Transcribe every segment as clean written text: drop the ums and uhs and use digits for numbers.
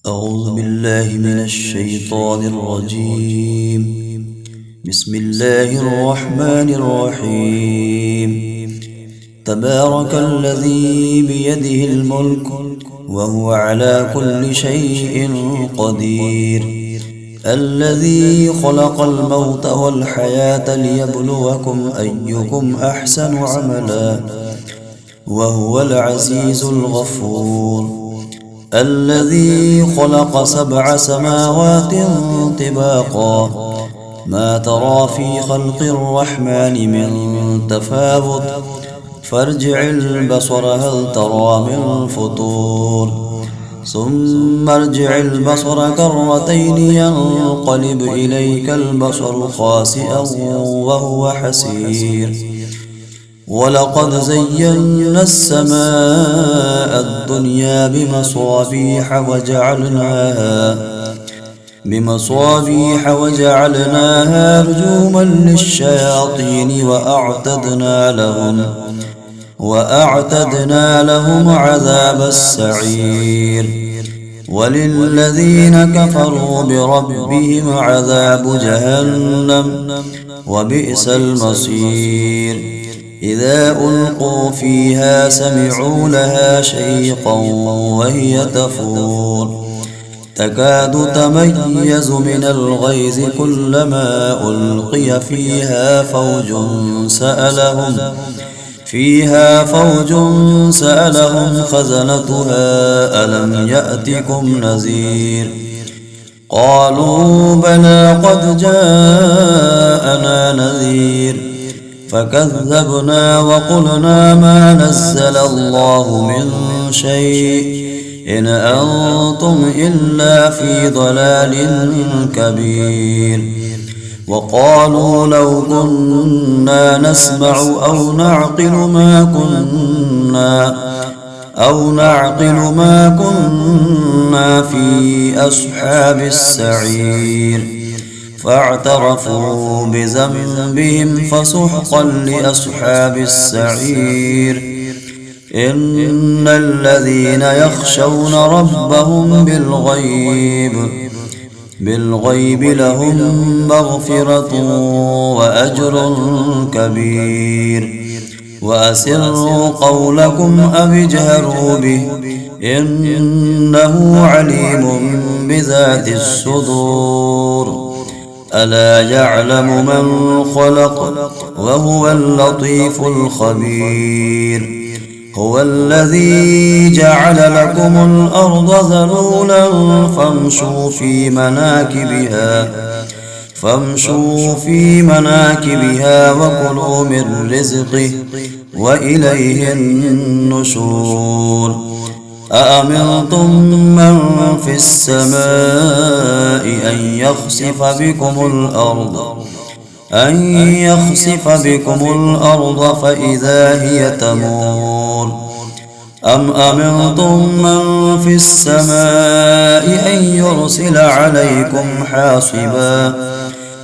أعوذ بالله من الشيطان الرجيم. بسم الله الرحمن الرحيم. تبارك الذي بيده الملك وهو على كل شيء قدير، الذي خلق الموت والحياة ليبلوكم أيكم أحسن عملا وهو العزيز الغفور، الذي خلق 7 سماوات طباقا ما ترى في خلق الرحمن من تفاوت فارجع البصر هل ترى من فطور، ثم ارجع البصر كرتين ينقلب إليك البصر خاسئا وهو حسير، ولقد زينا السماء الدنيا بمصابيح وجعلناها رجوما للشياطين وأعتدنا لهم عذاب السعير، وللذين كفروا بربهم عذاب جهنم وبئس المصير. إذا ألقوا فيها سمعوا لها شيقا وهي تفور تكاد تميز من الغيظ كلما ألقي فيها فوج سألهم خزنتها ألم يأتكم نذير، قالوا بلى قد جاءنا نذير فكذبنا وقلنا ما نزل الله من شيء إن أنتم إلا في ضلال كبير، وقالوا لو كنا نسمع أو نعقل ما كنا في أصحاب السعير، فاعترفوا بذنبهم فسحقا لأصحاب السعير. إن الذين يخشون ربهم بالغيب لهم مغفرة وأجر كبير، وأسروا قولكم أو اجهروا به إنه عليم بذات الصدور، ألا يعلم من خلق وهو اللطيف الخبير. هو الذي جعل لكم الأرض ذلولا فامشوا في مناكبها وكلوا من رزقه وإليه النشور. أأمنتم من في السماء أن يخسف بكم الأرض فإذا هي تمور، أم أمنتم من في السماء أن يرسل عليكم حاصبا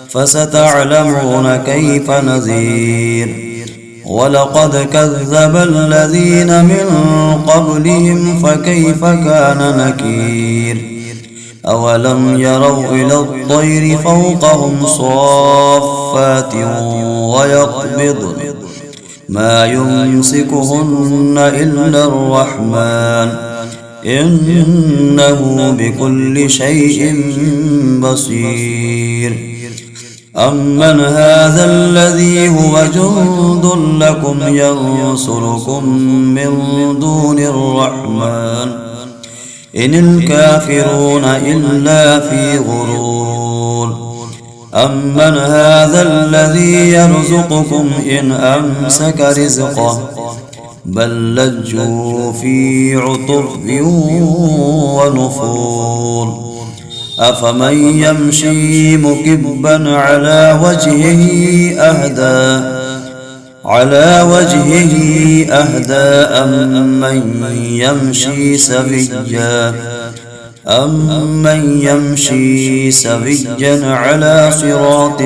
فستعلمون كيف نذير. ولقد كذب الذين من قبلهم فكيف كان نكير. أولم يروا إلى الطير فوقهم صافات ويقبضن ما يمسكهن إلا الرحمن إنه بكل شيء بصير. أمن هذا الذي هو جند لكم ينصركم من دون الرحمن إن الكافرون إلا في غرور. أمن هذا الذي يرزقكم إن أمسك رزقه بل لجوا في عتو ونفور. أفمن يمشي مكبا على وجهه أهدى أمن يمشي سويا على صراط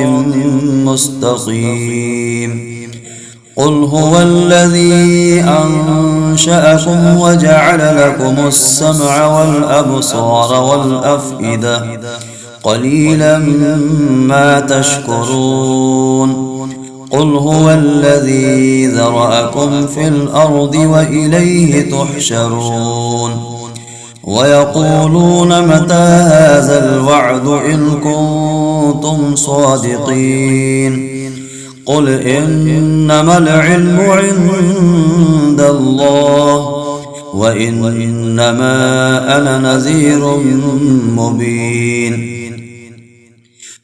مستقيم. قل هو الذي أنشأكم وجعل لكم السمع والأبصار والأفئدة قليلا ما تشكرون قل هو الذي ذرأكم في الأرض وإليه تحشرون ويقولون متى هذا الوعد إن كنتم صادقين قل إنما العلم عند الله وإنما أنا نذير مبين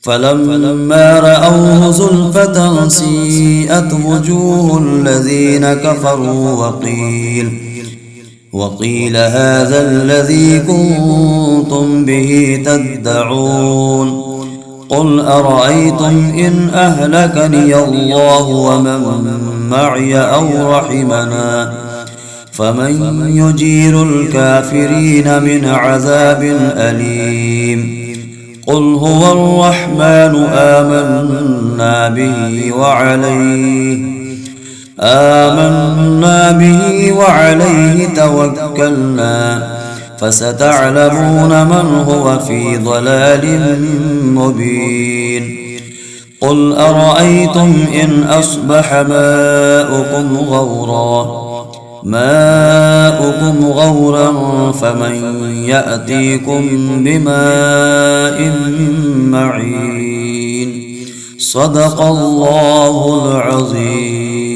فلما رأوه زلفة سيئت وجوه الذين كفروا وقيل هذا الذي كنتم به تدعون قل أرأيتم إن أهلكني الله ومن معي أو رحمنا فمن يجير الكافرين من عذاب أليم قل هو الرحمن آمنا به وعليه توكلنا فستعلمون من هو في ضلال مبين قل أرأيتم إن أصبح ماؤكم غورا فمن يأتيكم بماء معين صدق الله العظيم.